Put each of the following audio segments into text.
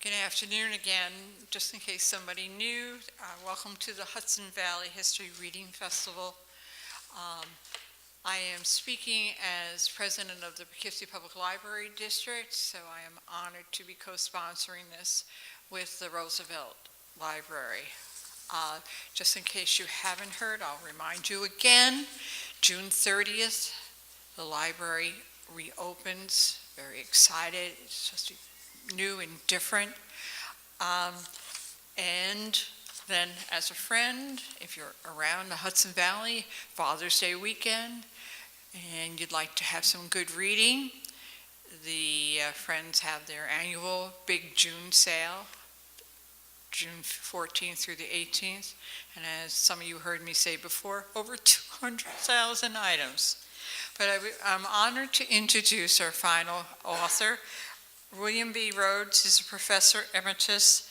Good afternoon again. Just in case somebody new, welcome to the Hudson Valley History Reading Festival. I am speaking as president of the Poughkeepsie Public Library District, so I am honored to be co-sponsoring this with the Roosevelt Library. Just in case you haven't heard, I'll remind you again, June 30th, the library reopens. Very excited. It's just new and different. And then as a friend, if you're around the Hudson Valley, Father's Day weekend, and you'd like to have some good reading, the Friends have their annual big June sale, June 14th through the 18th. And as some of you heard me say before, over 200,000 items. But I'm honored to introduce our final author. William B. Rhoads is a professor emeritus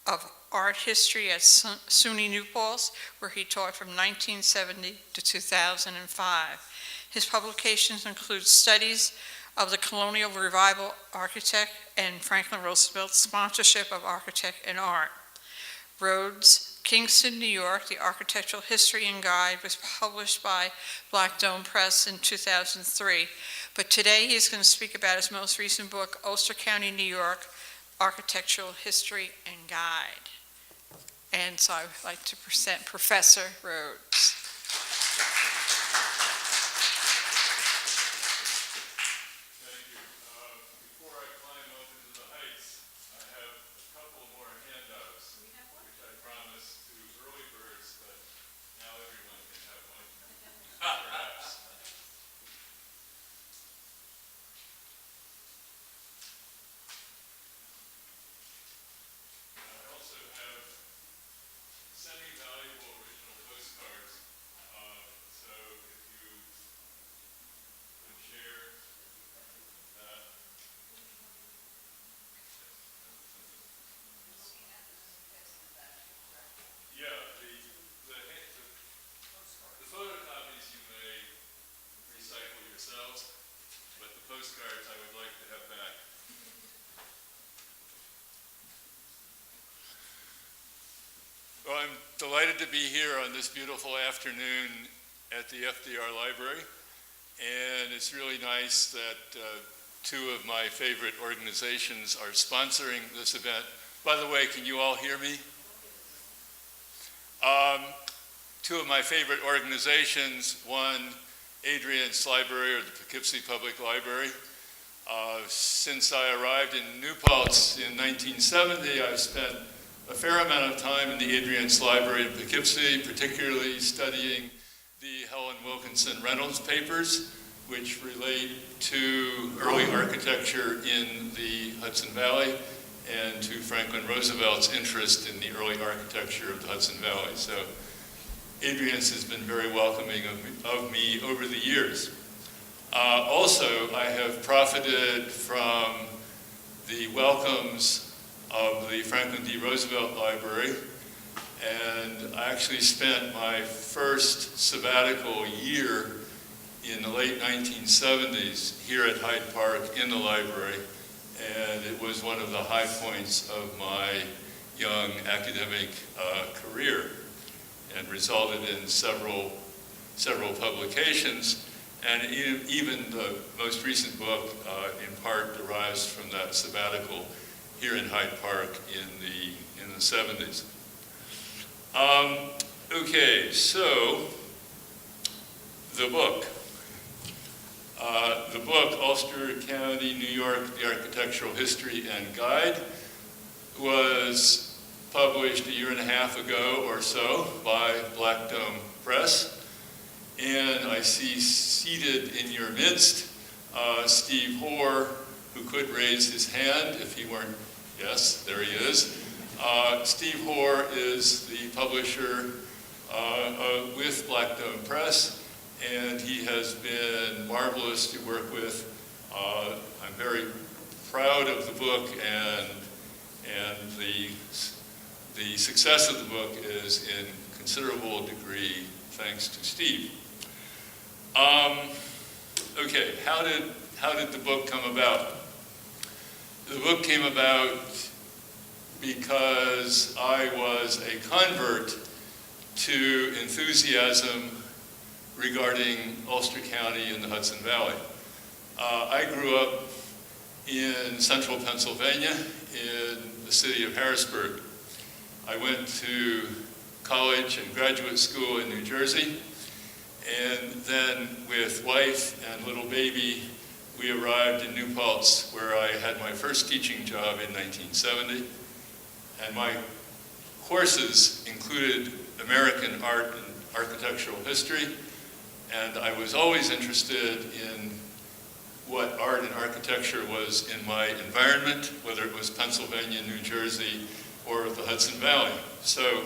of art history at Suny, New Paltz, where he taught from 1970 to 2005. His publications include studies of the colonial revival architect and Franklin Roosevelt's sponsorship of architect and art. Rhoads' Kingston, New York, the Architectural History and Guide was published by Black Dome Press in 2003. But today he's going to speak about his most recent book, Ulster County, New York, Architectural History and Guide. And so I would like to present Professor Rhoads. Well, I'm delighted to be here on this beautiful afternoon at the FDR Library, and it's really nice that two of my favorite organizations are sponsoring this event. By the way, can you all hear me? Two of my favorite organizations, one, Adrian's Library, or the Poughkeepsie Public Library. Since I arrived in New Paltz in 1970, I've spent a fair amount of time in the Adrian's Library in Poughkeepsie, particularly studying the Helen Wilkinson Reynolds papers, which relate to early architecture in the Hudson Valley and to Franklin Roosevelt's interest in the early architecture of the Hudson Valley. So Adrian's has been very welcoming of me over the years. Also, I have profited from the welcomes of the Franklin D. Roosevelt Library, and I actually spent my first sabbatical year in the late 1970s here at Hyde Park in the library, and it was one of the high points of my young academic career and resulted in several publications, and even the most recent book in part derives from that sabbatical here in Hyde Park in the 70s. Okay, so the book. The book, Ulster County, New York, the Architectural History and Guide, was published a year and a half ago or so by Black Dome Press. And I see seated in your midst Steve Hoare, who could raise his hand if he weren't. Yes, there he is. Steve Hoare is the publisher with Black Dome Press, and he has been marvelous to work with. I'm very proud of the book, and the success of the book is in considerable degree thanks to Steve. Okay, how did the book come about? The book came about because I was a convert to enthusiasm regarding Ulster County and the Hudson Valley. I grew up in central Pennsylvania in the city of Harrisburg. I went to college and graduate school in New Jersey, and then with wife and little baby, we arrived in New Paltz, where I had my first teaching job in 1970. And my courses included American art and architectural history, and I was always interested in what art and architecture was in my environment, whether it was Pennsylvania, New Jersey, or the Hudson Valley. So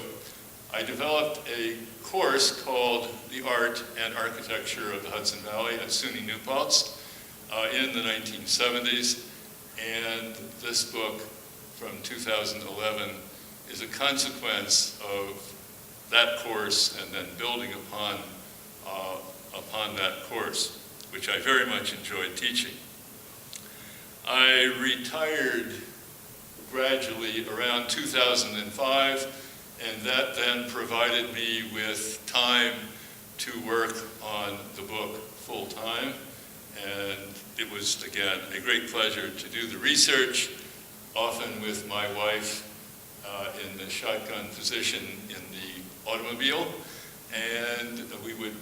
I developed a course called The Art and Architecture of the Hudson Valley at Suny, New Paltz in the 1970s, and this book from 2011 is a consequence of that course and then building upon that course, which I very much enjoyed teaching. I retired gradually around 2005, and that then provided me with time to work on the book full time. And it was, again, a great pleasure to do the research, often with my wife in the shotgun position in the automobile. And we would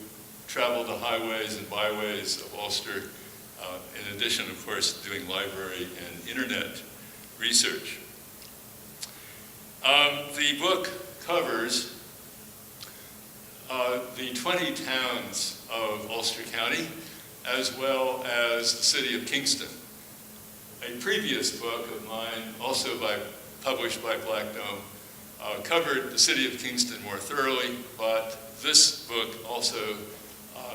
travel the highways and byways of Ulster, in addition, of course, doing library and internet research. The book covers the 20 towns of Ulster County, as well as the city of Kingston. A previous book of mine, also published by Black Dome, covered the city of Kingston more thoroughly, but this book also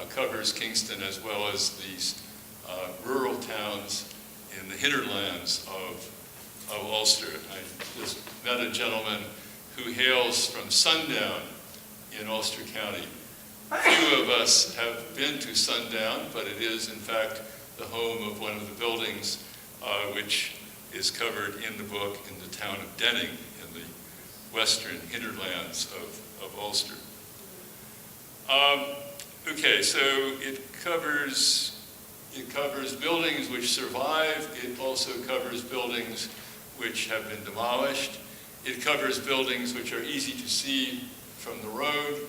covers Kingston as well as these rural towns in the hinterlands of Ulster. I just met a gentleman who hails from Sundown in Ulster County. Few of us have been to Sundown, but it is in fact the home of one of the buildings which is covered in the book in the town of Denning in the western hinterlands of Ulster. Okay, so it covers buildings which survive. It also covers buildings which have been demolished. It covers buildings which are easy to see from the road.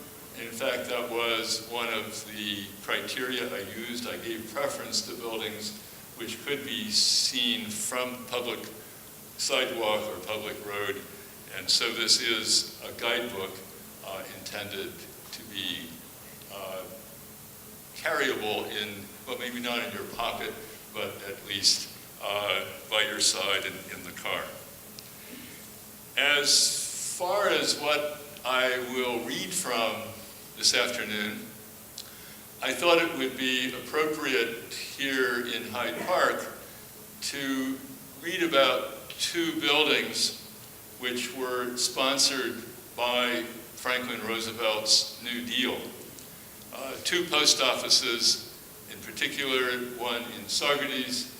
In fact, that was one of the criteria I used. I gave preference to buildings which could be seen from public sidewalk or public road. And so this is a guidebook intended to be carryable in, well, maybe not in your pocket, but at least by your side in the car. As far as what I will read from this afternoon, I thought it would be appropriate here in Hyde Park to read about two buildings which were sponsored by Franklin Roosevelt's New Deal. Two post offices, in particular, one in Saugerties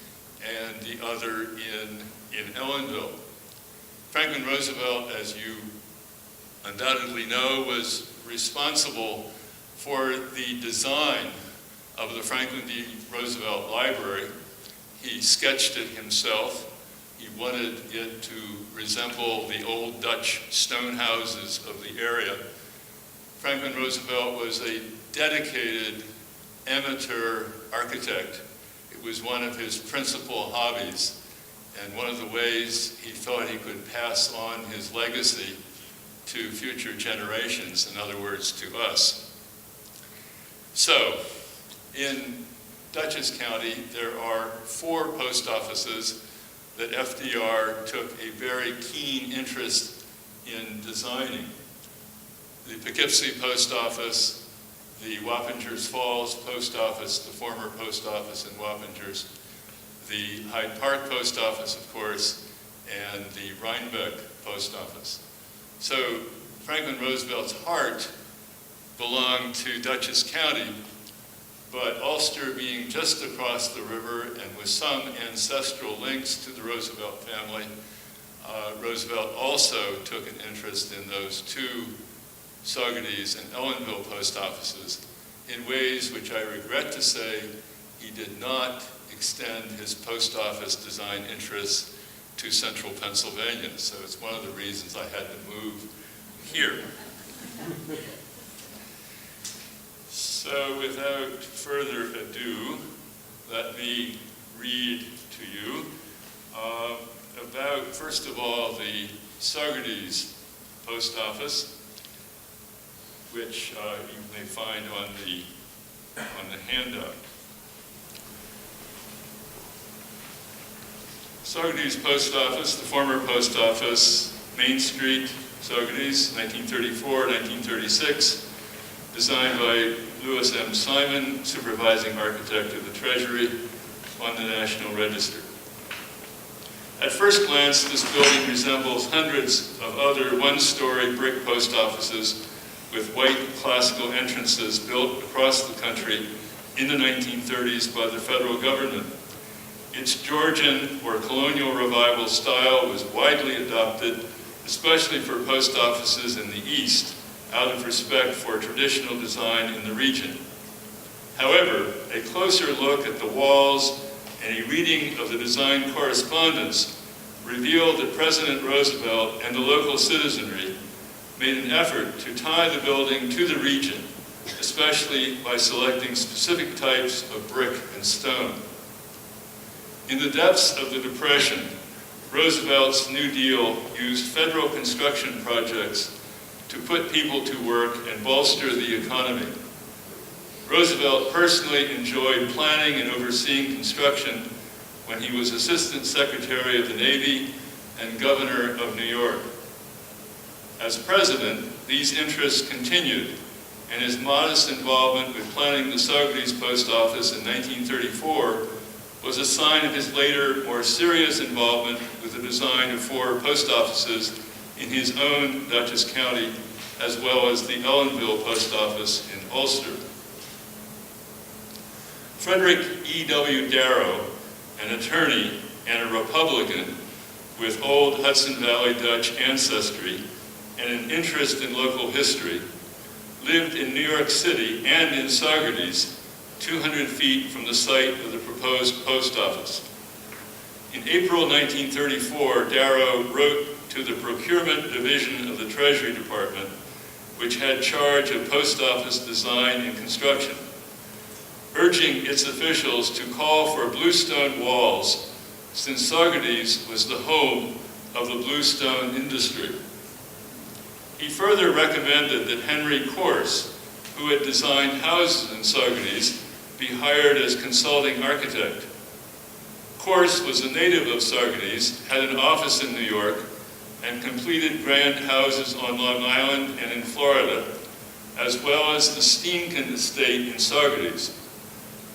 and the other in Ellenville. Franklin Roosevelt, as you undoubtedly know, was responsible for the design of the Franklin D. Roosevelt Library. He sketched it himself. He wanted it to resemble the old Dutch stone houses of the area. Franklin Roosevelt was a dedicated amateur architect. It was one of his principal hobbies, and one of the ways he thought he could pass on his legacy to future generations, in other words, to us. So, in Dutchess County, there are 4 post offices that FDR took a very keen interest in designing. The Poughkeepsie Post Office, the Wappingers Falls Post Office, the former post office in Wappingers, the Hyde Park Post Office, of course, and the Rhinebeck Post Office. So Franklin Roosevelt's heart belonged to Dutchess County, but Ulster being just across the river and with some ancestral links to the Roosevelt family, Roosevelt also took an interest in those two Saugerties and Ellenville post offices in ways which I regret to say he did not extend his post office design interests to central Pennsylvania. So it's one of the reasons I had to move here. So without further ado, let me read to you about, first of all, the Saugerties post office, which you may find on the handout. Saugerties Post Office, the former post office, Main Street, Saugerties, 1934, 1936, designed by Lewis M. Simon, supervising architect of the Treasury, on the National Register. At first glance, this building resembles hundreds of other one-story brick post offices with white classical entrances built across the country in the 1930s by the federal government. Its Georgian or colonial revival style was widely adopted, especially for post offices in the East, out of respect for traditional design in the region. However, a closer look at the walls and a reading of the design correspondence revealed that President Roosevelt and the local citizenry made an effort to tie the building to the region, especially by selecting specific types of brick and stone. In the depths of the Depression, Roosevelt's New Deal used federal construction projects to put people to work and bolster the economy. Roosevelt personally enjoyed planning and overseeing construction when he was Assistant Secretary of the Navy and Governor of New York. As president, these interests continued, and his modest involvement with planning the Saugerties Post Office in 1934 was a sign of his later, more serious involvement with the design of 4 post offices in his own Dutchess County, as well as the Ellenville Post Office in Ulster. Frederick E.W. Darrow, an attorney and a Republican with old Hudson Valley Dutch ancestry and an interest in local history, lived in New York City and in Saugerties, 200 feet from the site of the proposed post office. In April 1934, Darrow wrote to the Procurement Division of the Treasury Department, which had charge of post office design and construction, urging its officials to call for bluestone walls, since Saugerties was the home of the bluestone industry. He further recommended that Henry Corse, who had designed houses in Saugerties, be hired as consulting architect. Corse was a native of Saugerties, had an office in New York, and completed grand houses on Long Island and in Florida, as well as the Steenkin estate in Saugerties,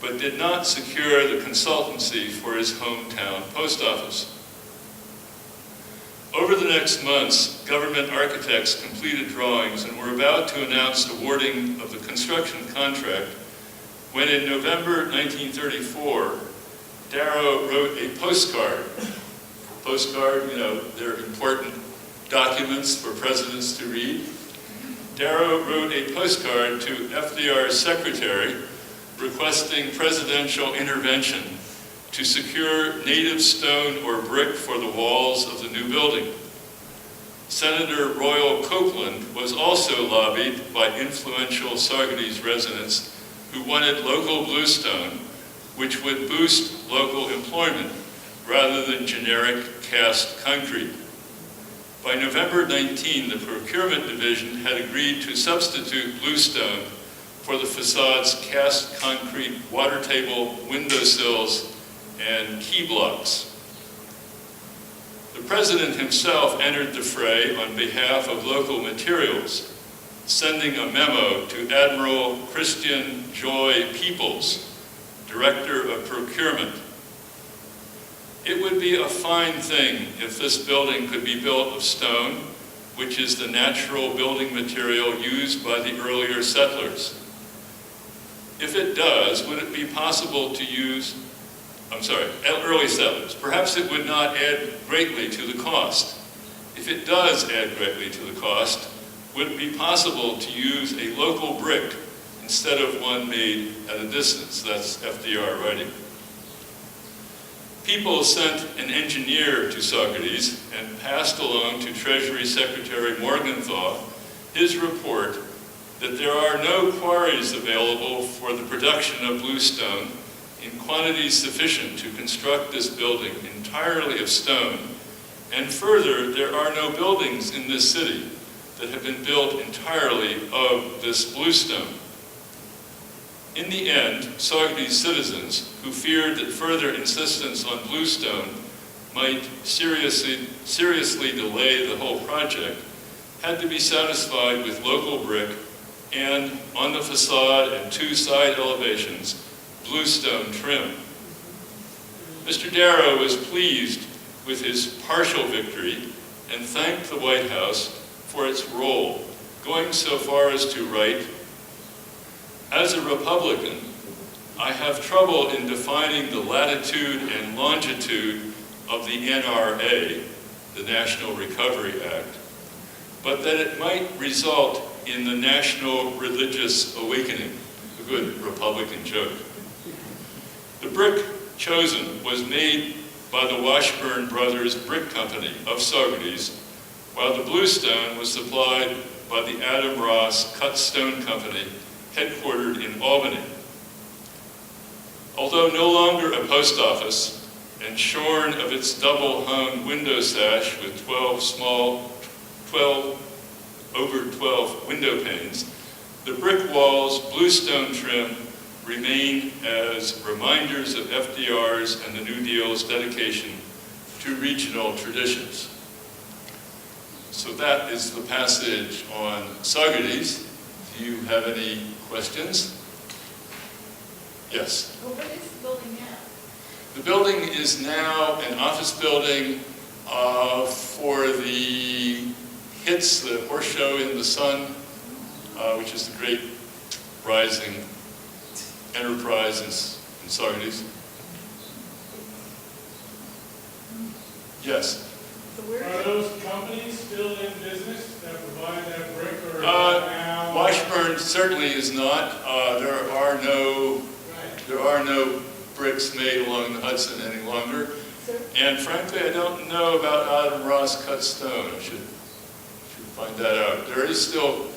but did not secure the consultancy for his hometown post office. Over the next months, government architects completed drawings and were about to announce awarding of the construction contract when in November 1934, Darrow wrote a postcard. Postcard, you know, they're important documents for presidents to read. Darrow wrote a postcard to FDR's secretary requesting presidential intervention to secure native stone or brick for the walls of the new building. Senator Royal Copeland was also lobbied by influential Saugerties residents who wanted local bluestone, which would boost local employment rather than generic cast concrete. By November 19, the Procurement Division had agreed to substitute bluestone for the facade's cast concrete water table, windowsills, and key blocks. The president himself entered the fray on behalf of local materials, sending a memo to Admiral Christian Joy Peoples, Director of Procurement. It would be a fine thing if this building could be built of stone, which is the natural building material used by the earlier settlers. If it does, would it be possible to use, early settlers? Perhaps it would not add greatly to the cost. If it does add greatly to the cost, would it be possible to use a local brick instead of one made at a distance? That's FDR writing. People sent an engineer to Saugerties and passed along to Treasury Secretary Morgenthau his report that there are no quarries available for the production of bluestone in quantities sufficient to construct this building entirely of stone, and further, there are no buildings in this city that have been built entirely of this bluestone. In the end, Saugerties citizens, who feared that further insistence on bluestone might seriously delay the whole project, had to be satisfied with local brick and, on the facade and two side elevations, bluestone trim. Mr. Darrow was pleased with his partial victory and thanked the White House for its role, going so far as to write, "As a Republican, I have trouble in defining the latitude and longitude of the NRA, the National Recovery Act, but that it might result in the national religious awakening." A good Republican joke. The brick chosen was made by the Washburn Brothers Brick Company of Saugerties, while the bluestone was supplied by the Adam Ross Cut Stone Company, headquartered in Albany. Although no longer a post office and shorn of its double-hung window sash with 12 over 12 window panes, the brick walls' bluestone trim remain as reminders of FDR's and the New Deal's dedication to regional traditions. So that is the passage on Saugerties. Do you have any questions? Yes? Well, what is the building now? The building is now an office building for the HITS, the Horse Show in the Sun, which is the great rising enterprise in Saugerties. Yes? So where Are is it? those companies still in business that provide that brick, or is it now? Washburn certainly is not. There are no bricks made along the Hudson any longer. Sir? And frankly, I don't know about Adam Ross Cut Stone. I should find that out. There is still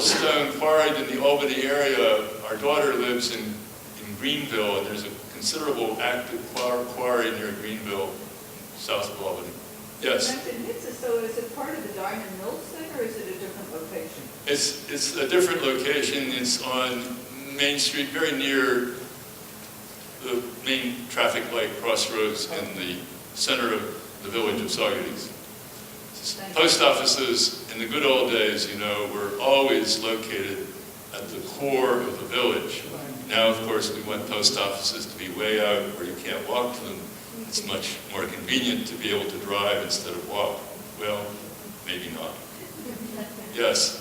stone quarried in the Albany area. Our daughter lives in Greenville, and there's a considerable active quarry near Greenville, south of Albany. Yes? You mentioned HITS, so is it part of the Diamond Mills thing, or is it a different location? It's a different location. It's on Main Street, very near the main traffic light crossroads in the center of the village of Saugerties. Post offices in the good old days, were always located at the core of the village. Now, of course, we want post offices to be way out where you can't walk to them. It's much more convenient to be able to drive instead of walk. Well, maybe not. Yes?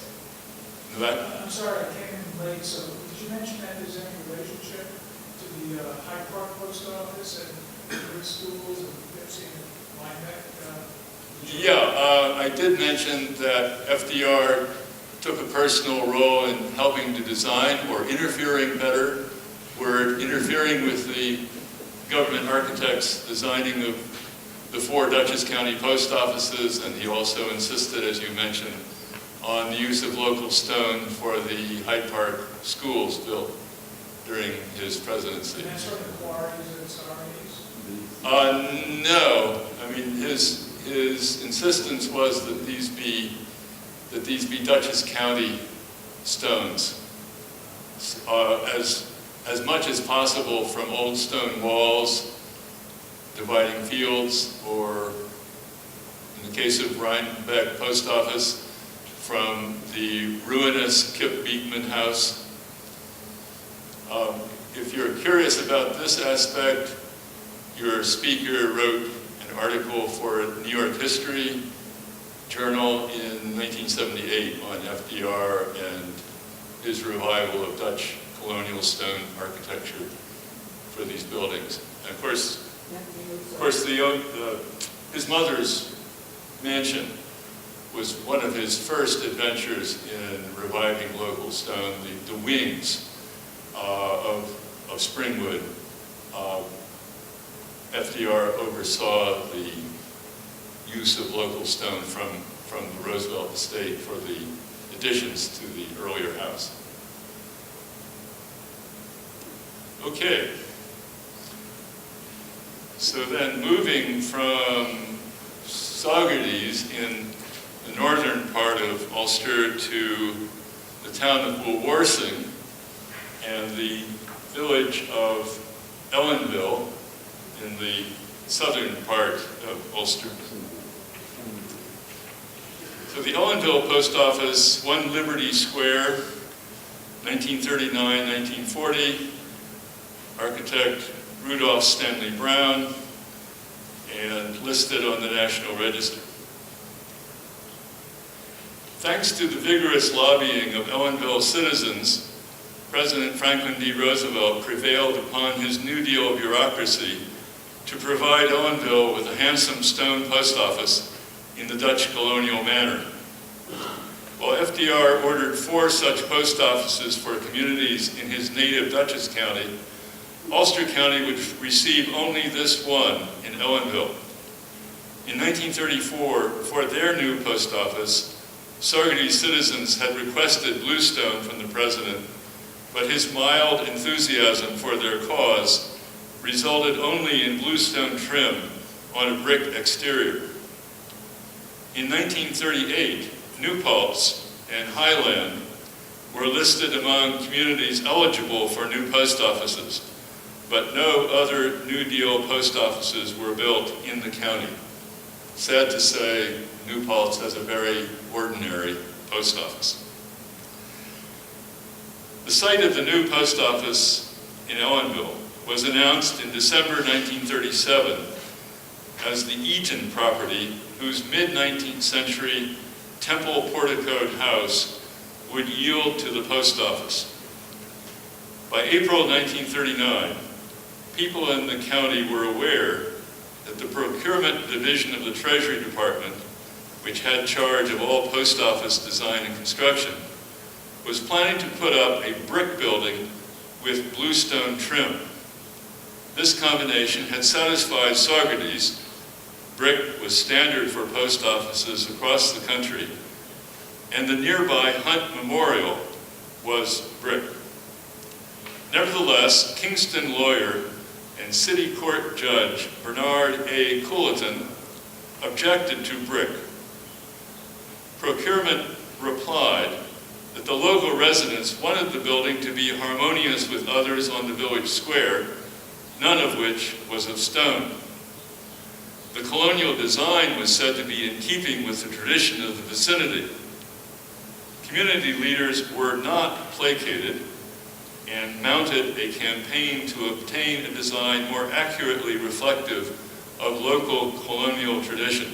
In the back? I'm sorry, I came in late, so did you mention that there's any relationship to the Hyde Park Post Office and the schools and Pepsi and Rhinebeck? Yeah, I did mention that FDR took a personal role in helping to design, or interfering better, interfering with the government architects designing of the 4 Dutchess County post offices, and he also insisted, as you mentioned, on the use of local stone for the Hyde Park schools built during his presidency. And that's from the quarries and Saugerties? No. I mean, his insistence was that these be Dutchess County stones, as much as possible from old stone walls dividing fields, or in the case of Rhinebeck Post Office, from the ruinous Kip Beekman House. If you're curious about this aspect, your speaker wrote an article for New York History Journal in 1978 on FDR and his revival of Dutch colonial stone architecture for these buildings. And of course, his mother's mansion was one of his first adventures in reviving local stone, the wings of Springwood. FDR oversaw the use of local stone from the Roosevelt estate for the additions to the earlier house. Okay. So then moving from Saugerties in the northern part of Ulster to the town of Woolwarsing and the village of Ellenville in the southern part of Ulster. So the Ellenville Post Office, 1 Liberty Square, 1939-1940, architect Rudolph Stanley Brown, and listed on the National Register. Thanks to the vigorous lobbying of Ellenville citizens, President Franklin D. Roosevelt prevailed upon his New Deal bureaucracy to provide Ellenville with a handsome stone post office in the Dutch colonial manner. While FDR ordered 4 such post offices for communities in his native Dutchess County, Ulster County would receive only this one in Ellenville. In 1934, for their new post office, Saugerties citizens had requested bluestone from the president, but his mild enthusiasm for their cause resulted only in bluestone trim on a brick exterior. In 1938, New Paltz and Highland were listed among communities eligible for new post offices, but no other New Deal post offices were built in the county. Sad to say, New Paltz has a very ordinary post office. The site of the new post office in Ellenville was announced in December 1937 as the Eaton property, whose mid-19th century temple porticoed house would yield to the post office. By April 1939, people in the county were aware that the procurement division of the Treasury Department, which had charge of all post office design and construction, was planning to put up a brick building with bluestone trim. This combination had satisfied Saugerties. Brick was standard for post offices across the country, and the nearby Hunt Memorial was brick. Nevertheless, Kingston lawyer and city court judge Bernard A. Culleton objected to brick. Procurement replied that the local residents wanted the building to be harmonious with others on the village square, none of which was of stone. The colonial design was said to be in keeping with the tradition of the vicinity. Community leaders were not placated and mounted a campaign to obtain a design more accurately reflective of local colonial tradition.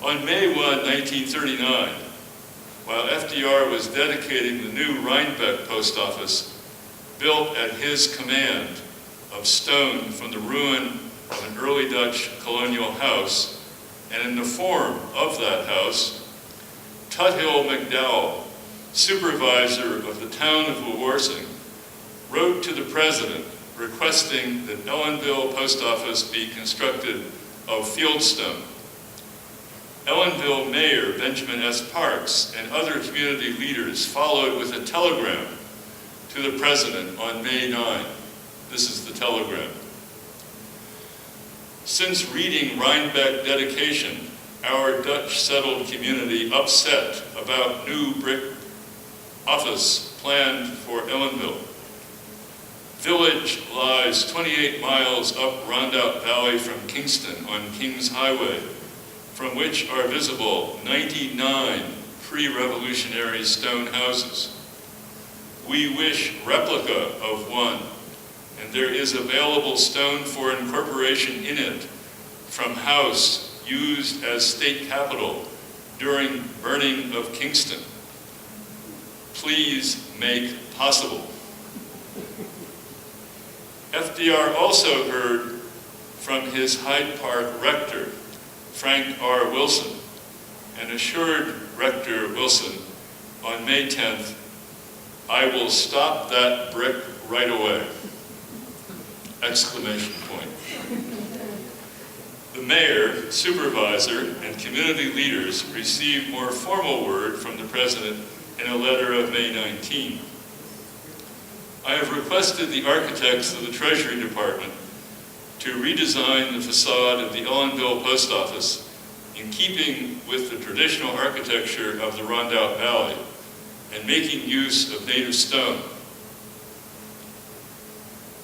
On May 1, 1939, while FDR was dedicating the new Rhinebeck post office, built at his command of stone from the ruin of an early Dutch colonial house, and in the form of that house, Tuthill McDowell, supervisor of the town of Woolwarsing, wrote to the president requesting that Ellenville Post Office be constructed of fieldstone. Ellenville Mayor Benjamin S. Parks and other community leaders followed with a telegram to the president on May 9. This is the telegram. Since reading Rhinebeck dedication, our Dutch settled community upset about new brick office planned for Ellenville. Village lies 28 miles up Rondout Valley from Kingston on Kings Highway, from which are visible 99 pre-revolutionary stone houses. We wish replica of one, and there is available stone for incorporation in it from house used as state capital during burning of Kingston. Please make possible. FDR also heard from his Hyde Park rector Frank R. Wilson, and assured Rector Wilson on May 10th, "I will stop that brick right away!" Exclamation point. The mayor, supervisor, and community leaders received more formal word from the president in a letter of May 19. I have requested the architects of the Treasury Department to redesign the facade of the Ellenville Post Office in keeping with the traditional architecture of the Rondout Valley and making use of native stone.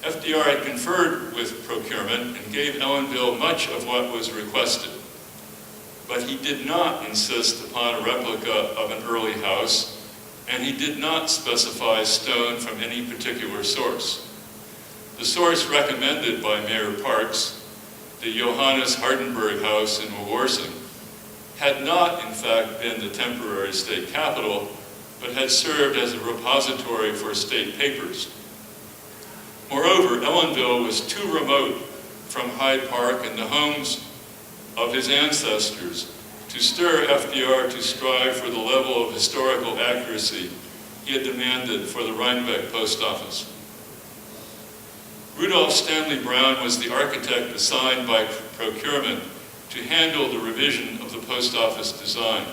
FDR had conferred with procurement and gave Ellenville much of what was requested, but he did not insist upon a replica of an early house, and he did not specify stone from any particular source. The source recommended by Mayor Parks, the Johannes Hardenberg House in Wawarsing, had not in fact been the temporary state capitol, but had served as a repository for state papers. Moreover, Ellenville was too remote from Hyde Park and the homes of his ancestors to stir FDR to strive for the level of historical accuracy he had demanded for the Rhinebeck post office. Rudolph Stanley Brown was the architect assigned by procurement to handle the revision of the post office design.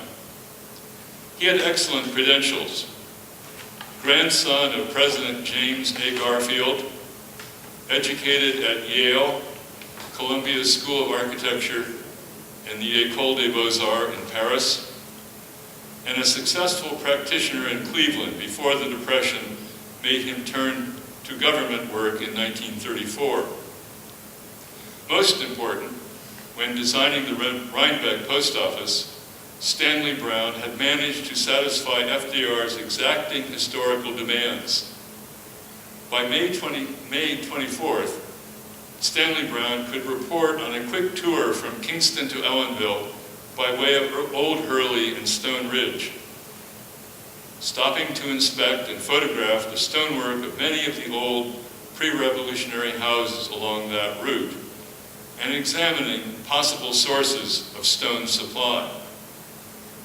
He had excellent credentials. Grandson of President James A. Garfield, educated at Yale, Columbia School of Architecture, and the École des Beaux-Arts in Paris, and a successful practitioner in Cleveland before the Depression made him turn to government work in 1934. Most important, when designing the Rhinebeck post office, Stanley Brown had managed to satisfy FDR's exacting historical demands. By May 24th, Stanley Brown could report on a quick tour from Kingston to Ellenville by way of Old Hurley and Stone Ridge, stopping to inspect and photograph the stonework of many of the old pre-revolutionary houses along that route, and examining possible sources of stone supply.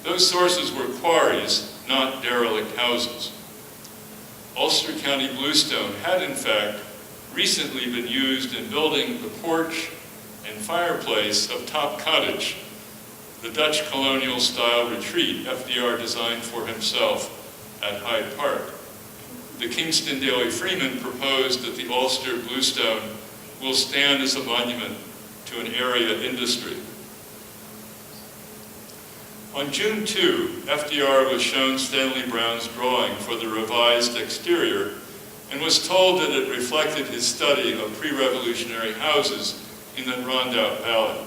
Those sources were quarries, not derelict houses. Ulster County bluestone had, in fact, recently been used in building the porch and fireplace of Top Cottage, the Dutch colonial-style retreat FDR designed for himself at Hyde Park. The Kingston Daily Freeman proposed that the Ulster bluestone will stand as a monument to an area industry. On June 2, FDR was shown Stanley Brown's drawing for the revised exterior and was told that it reflected his study of pre-revolutionary houses in the Rondout Valley.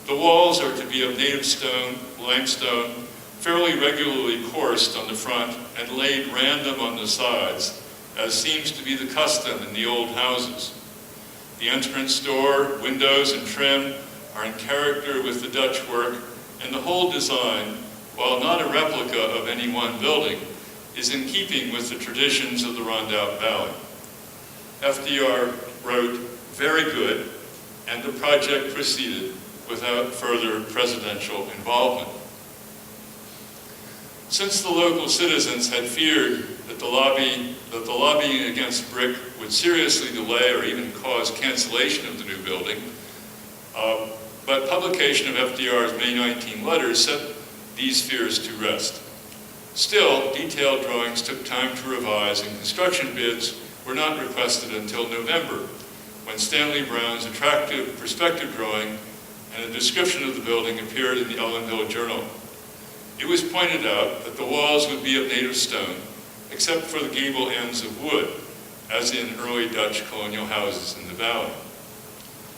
The walls are to be of native stone, limestone, fairly regularly coursed on the front and laid random on the sides, as seems to be the custom in the old houses. The entrance door, windows, and trim are in character with the Dutch work, and the whole design, while not a replica of any one building, is in keeping with the traditions of the Rondout Valley. FDR wrote, "Very good," and the project proceeded without further presidential involvement. Since the local citizens had feared that the lobbying against brick would seriously delay or even cause cancellation of the new building, but publication of FDR's May 19 letter set these fears to rest. Still, detailed drawings took time to revise, and construction bids were not requested until November, when Stanley Brown's attractive perspective drawing and a description of the building appeared in the Ellenville Journal. It was pointed out that the walls would be of native stone, except for the gable ends of wood, as in early Dutch colonial houses in the valley.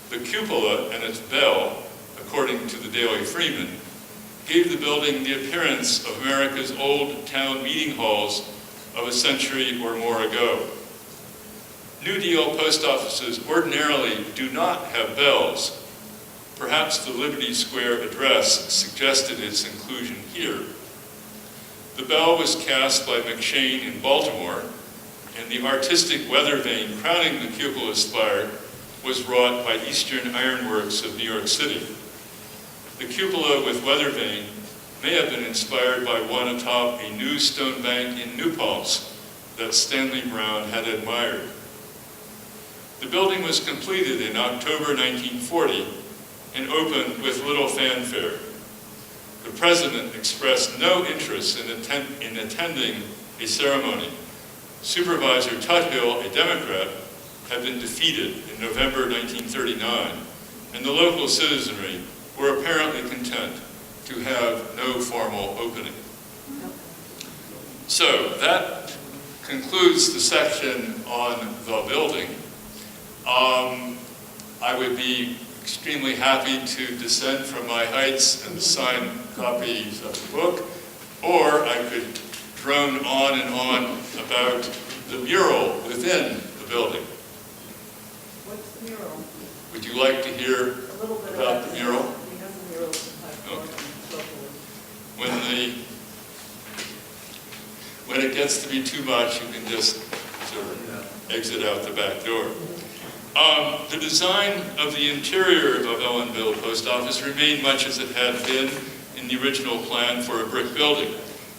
The cupola and its bell, according to the Daily Freeman, gave the building the appearance of America's old town meeting halls of a century or more ago. New Deal post offices ordinarily do not have bells. Perhaps the Liberty Square address suggested its inclusion here. The bell was cast by McShane in Baltimore, and the artistic weather vane crowning the cupola spire was wrought by Eastern Ironworks of New York City. The cupola with weather vane may have been inspired by one atop a new stone bank in New Paltz that Stanley Brown had admired. The building was completed in October 1940 and opened with little fanfare. The president expressed no interest in attending a ceremony. Supervisor Tuthill, a Democrat, had been defeated in November 1939, and the local citizenry were apparently content to have no formal opening. So that concludes the section on the building. I would be extremely happy to descend from my heights and sign copies of the book, or I could drone on and on about the mural within the building. What's the mural? Would you like to hear A little bit about the mural? We have the murals in Hyde Park and so forth. When it gets to be too much, you can just sort of exit out the back door. The design of the interior of Ellenville Post Office remained much as it had been in the original plan for a brick building.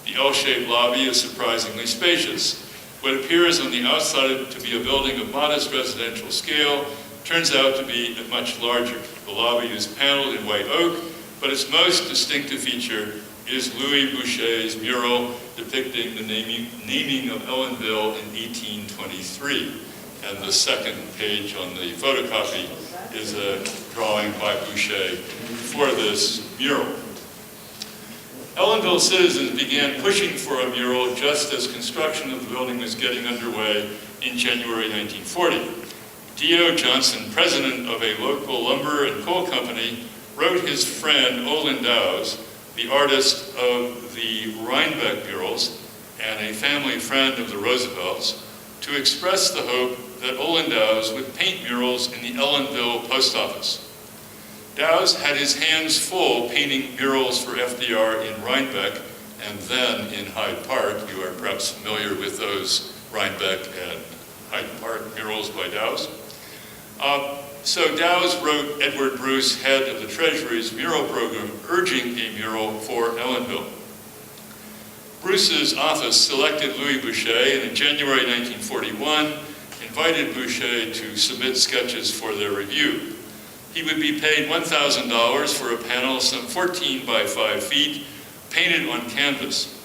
The L-shaped lobby is surprisingly spacious. What appears on the outside to be a building of modest residential scale turns out to be much larger. The lobby is paneled in white oak, but its most distinctive feature is Louis Boucher's mural depicting the naming of Ellenville in 1823. And the second page on the photocopy is a drawing by Boucher for this mural. Ellenville citizens began pushing for a mural just as construction of the building was getting underway in January 1940. D.O. Johnson, president of a local lumber and coal company, wrote his friend Olin Dowes, the artist of the Rhinebeck murals and a family friend of the Roosevelts, to express the hope that Olin Dowes would paint murals in the Ellenville post office. Dowes had his hands full painting murals for FDR in Rhinebeck and then in Hyde Park. You are perhaps familiar with those Rhinebeck and Hyde Park murals by Dowes. So Dowes wrote Edward Bruce, head of the Treasury's mural program, urging a mural for Ellenville. Bruce's office selected Louis Boucher and in January 1941 invited Boucher to submit sketches for their review. He would be paid $1,000 for a panel some 14 by 5 feet, painted on canvas.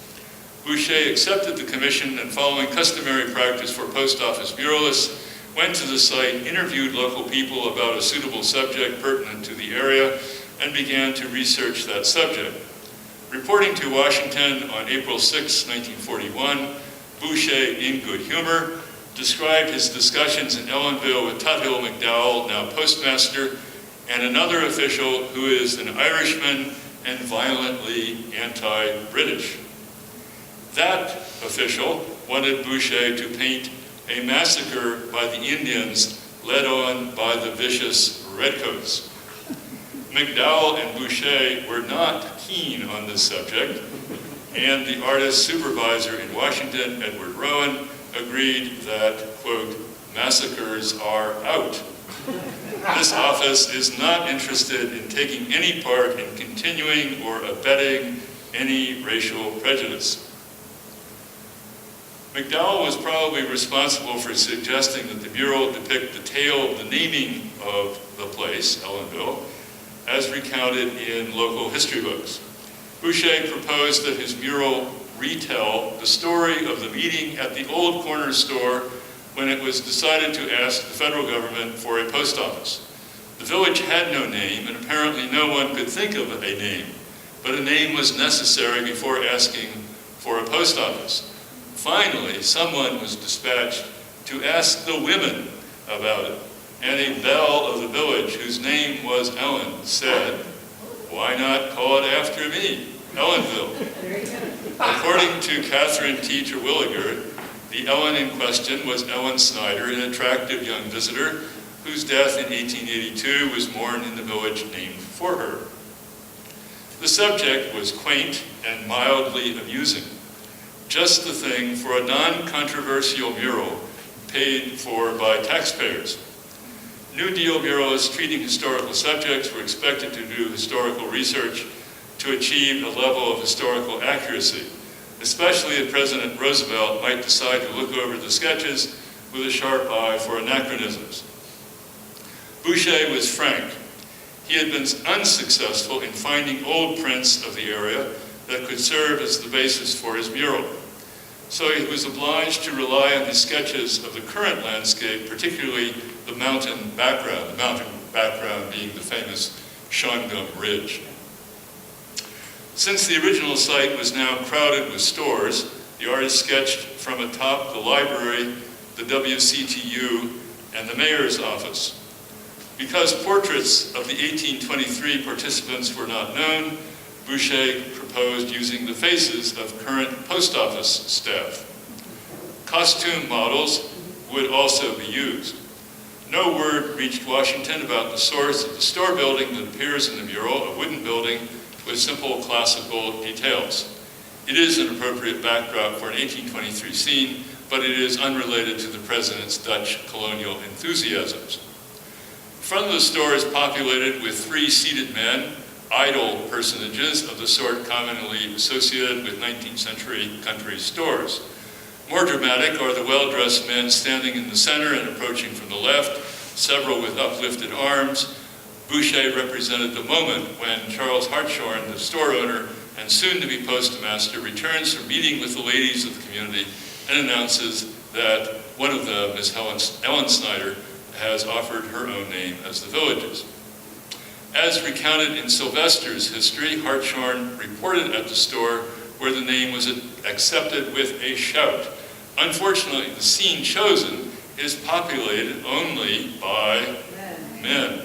Boucher accepted the commission and, following customary practice for post office muralists, went to the site, interviewed local people about a suitable subject pertinent to the area, and began to research that subject. Reporting to Washington on April 6, 1941, Boucher, in good humor, described his discussions in Ellenville with Tuthill McDowell, now postmaster, and another official who is an Irishman and violently anti-British. That official wanted Boucher to paint a massacre by the Indians led on by the vicious Redcoats. McDowell and Boucher were not keen on this subject, and the artist's supervisor in Washington, Edward Rowan, agreed that, quote, massacres are out. This office is not interested in taking any part in continuing or abetting any racial prejudice. McDowell was probably responsible for suggesting that the mural depict the tale of the naming of the place, Ellenville, as recounted in local history books. Boucher proposed that his mural retell the story of the meeting at the old corner store when it was decided to ask the federal government for a post office. The village had no name, and apparently no one could think of a name, but a name was necessary before asking for a post office. Finally, someone was dispatched to ask the women about it, and a belle of the village, whose name was Ellen, said, "Why not call it after me, Ellenville?" According to Catherine T. Terwilliger, the Ellen in question was Ellen Snyder, an attractive young visitor whose death in 1882 was mourned in the village named for her. The subject was quaint and mildly amusing, just the thing for a non-controversial mural paid for by taxpayers. New Deal muralists treating historical subjects were expected to do historical research to achieve a level of historical accuracy, especially if President Roosevelt might decide to look over the sketches with a sharp eye for anachronisms. Boucher was frank. He had been unsuccessful in finding old prints of the area that could serve as the basis for his mural. So he was obliged to rely on his sketches of the current landscape, particularly the mountain background being the famous Shawangunk Bridge. Since the original site was now crowded with stores, the artist sketched from atop the library, the WCTU, and the mayor's office. Because portraits of the 1823 participants were not known, Boucher proposed using the faces of current post office staff. Costume models would also be used. No word reached Washington about the source of the store building that appears in the mural, a wooden building with simple classical details. It is an appropriate backdrop for an 1823 scene, but it is unrelated to the president's Dutch colonial enthusiasms. The front of the store is populated with 3 seated men, idle personages of the sort commonly associated with 19th century country stores. More dramatic are the well-dressed men standing in the center and approaching from the left, several with uplifted arms. Boucher represented the moment when Charles Hartshorn, the store owner and soon-to-be postmaster, returns from meeting with the ladies of the community and announces that one of them, Miss Ellen Snyder, has offered her own name as the village's. As recounted in Sylvester's history, Hartshorn reported at the store where the name was accepted with a shout. Unfortunately, the scene chosen is populated only by men.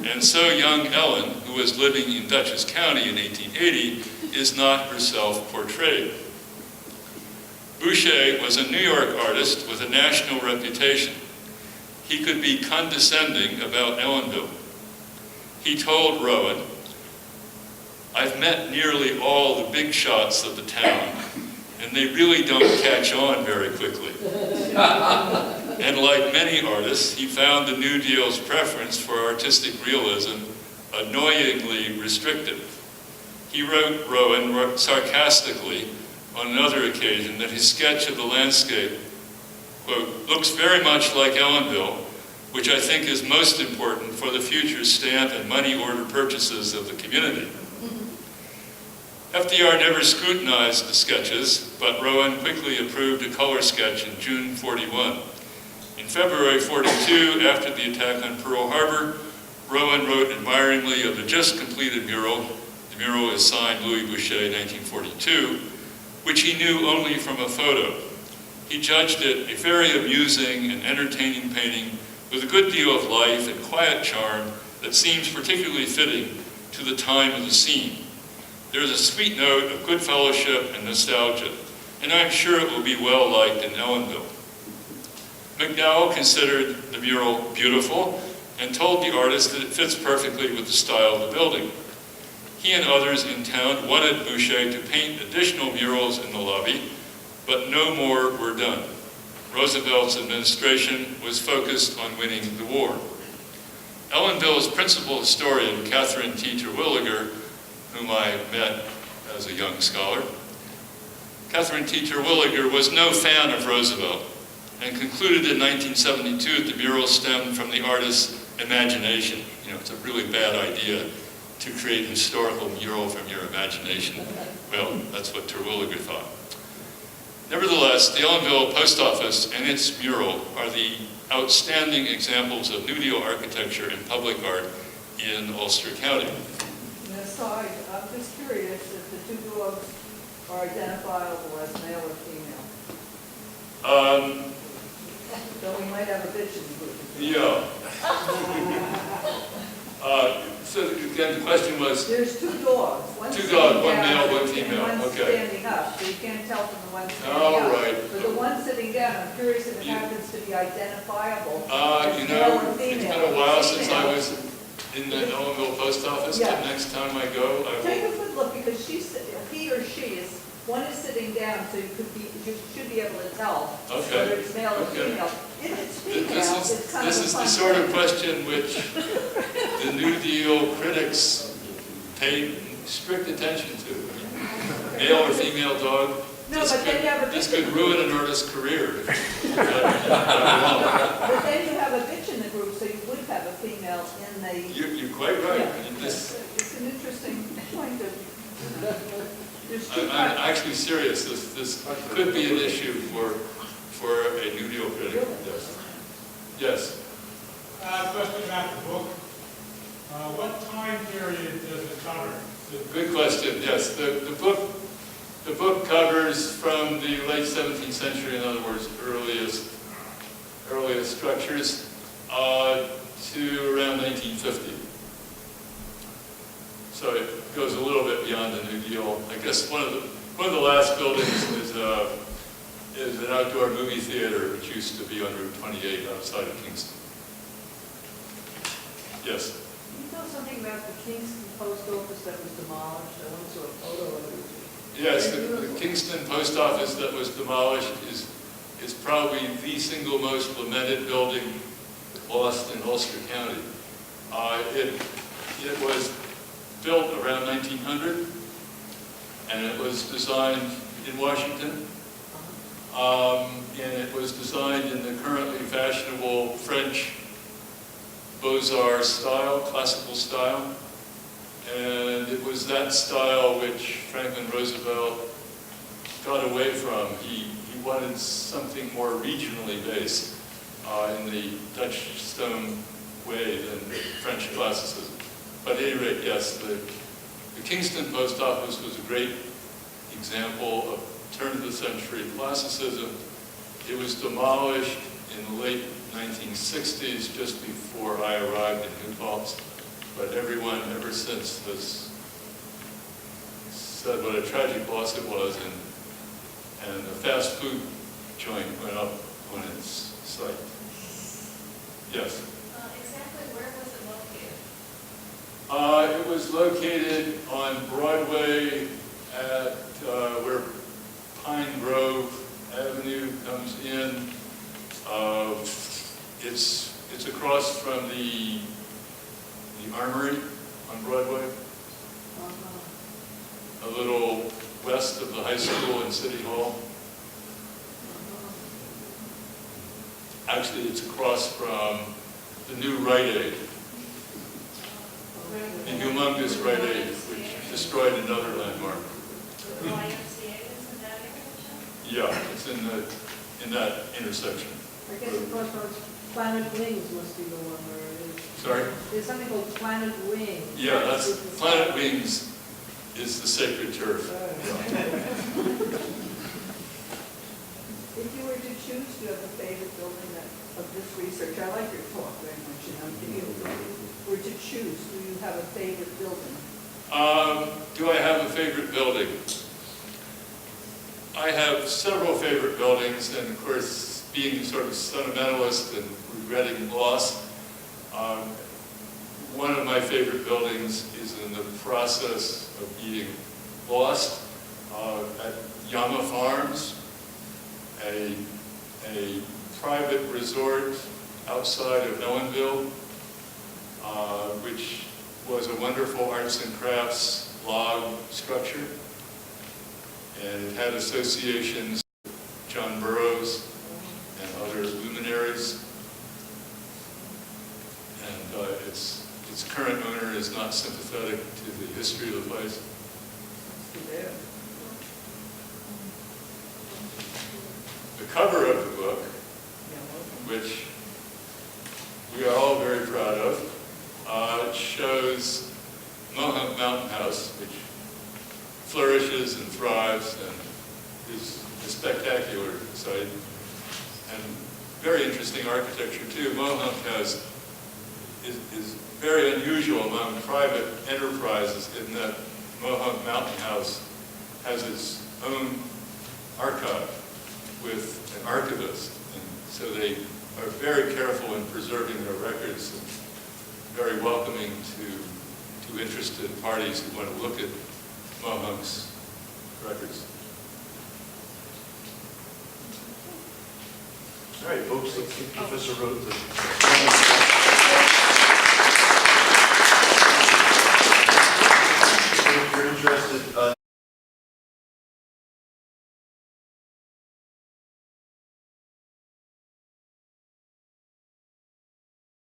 And so young Ellen, who was living in Dutchess County in 1880, is not herself portrayed. Boucher was a New York artist with a national reputation. He could be condescending about Ellenville. He told Rowan, "I've met nearly all the big shots of the town, and they really don't catch on very quickly." And like many artists, he found the New Deal's preference for artistic realism annoyingly restrictive. He wrote Rowan sarcastically on another occasion that his sketch of the landscape, quote, "looks very much like Ellenville, which I think is most important for the future stamp and money order purchases of the community." FDR never scrutinized the sketches, but Rowan quickly approved a color sketch in June 41. In February 42, after the attack on Pearl Harbor, Rowan wrote admiringly of the just completed mural. The mural is signed Louis Boucher, 1942, which he knew only from a photo. He judged it a very amusing and entertaining painting with a good deal of life and quiet charm that seems particularly fitting to the time of the scene. There is a sweet note of good fellowship and nostalgia, and I'm sure it will be well liked in Ellenville. McDowell considered the mural beautiful and told the artist that it fits perfectly with the style of the building. He and others in town wanted Boucher to paint additional murals in the lobby, but no more were done. Roosevelt's administration was focused on winning the war. Ellenville's principal historian, Catherine T. Terwilliger, whom I met as a young scholar, Catherine T. Terwilliger was no fan of Roosevelt and concluded in 1972 that the mural stemmed from the artist's imagination. You know, it's a really bad idea to create a historical mural from your imagination. Well, that's what Terwilliger thought. Nevertheless, the Ellenville Post Office and its mural are the outstanding examples of New Deal architecture and public art in Ulster County. And aside, I'm just curious if the 2 dogs are identifiable as male or female. So we might have a bitch in the group. Yeah. So again, the question was, There's 2 dogs. One's Two sitting dogs, one down male, one and female, one's okay. standing up, so you can't tell from the one standing All up. right. But the one sitting down, I'm curious if it Yeah. happens to be identifiable you as know, male or it's been female. a while since I Female. was in the Ellenville Post Office. Yeah. The next time I go, I Take a will. good look, because he or she is, one is sitting down, so you should be able to tell Okay. whether it's male or Okay. female. If it's female, it's kind of This a is the fun sort of thing. question which the New Deal critics paid strict attention to. Male or female dog? No, but then you have a This bitch. could ruin an artist's career. But then you have a bitch in the group, so you would have a female in the. You're quite right. Yeah, And this- it's an interesting point of. There's two I'm parts. actually serious. This could be an issue for a New Deal critic. Yes. Yes. Question about the book. What time period does it cover? Good question. Yes. The book covers from the late 17th century, in other words, earliest structures, to around 1950. So it goes a little bit beyond the New Deal. I guess one of the last buildings is an outdoor movie theater, which used to be on Route 28 outside of Kingston. Yes. Can you tell something about the Kingston post office that was demolished? I once saw a photo of it. Yes, the Kingston post office that was demolished is probably the single most lamented building lost in Ulster County. It was built around 1900, and it was designed in Washington, and it was designed in the currently fashionable French Beaux-Arts style, classical style. And it was that style which Franklin Roosevelt got away from. He wanted something more regionally based in the Dutch stone way than French classicism. But at any rate, yes, the Kingston post office was a great example of turn-of-the-century classicism. It was demolished in the late 1960s, just before I arrived in New Paltz. But everyone ever since has said what a tragic loss it was, and the fast food joint went up on its site. Yes? Exactly where was it located? It was located on Broadway at where Pine Grove Avenue comes in. It's across from the Armory on Broadway, a little west of the high school and City Hall. Actually, it's across from the new Rite Aid, the humongous Rite Aid, which destroyed another landmark. The YMCA is in that area? Yeah, it's in that intersection. I guess the first one's Planet Wings must be the one where it is. Sorry? There's something called Planet Wings. Yeah, that's Planet Wings is the sacred turf. If you were to choose, do you have a favorite building of this research? I like your talk very much, you know. If you were to choose, do you have a favorite building? Do I have a favorite building? I have several favorite buildings, and of course, being sort of sentimentalist and regretting loss, one of my favorite buildings is in the process of being lost at Yama Farms, a private resort outside of Ellenville, which was a wonderful arts and crafts log structure. And it had associations with John Burroughs and other luminaries. And its current owner is not sympathetic to the history of the place. There. The cover of the book, which we are all very proud of, shows Mohonk Mountain House, which flourishes and thrives and is a spectacular site. And very interesting architecture too. Mohonk is very unusual among private enterprises in that Mohonk Mountain House has its own archive with an archivist. And so they are very careful in preserving their records and very welcoming to interested parties who want to look at Mohonk's records. All right, folks, let's give Professor Rhoads a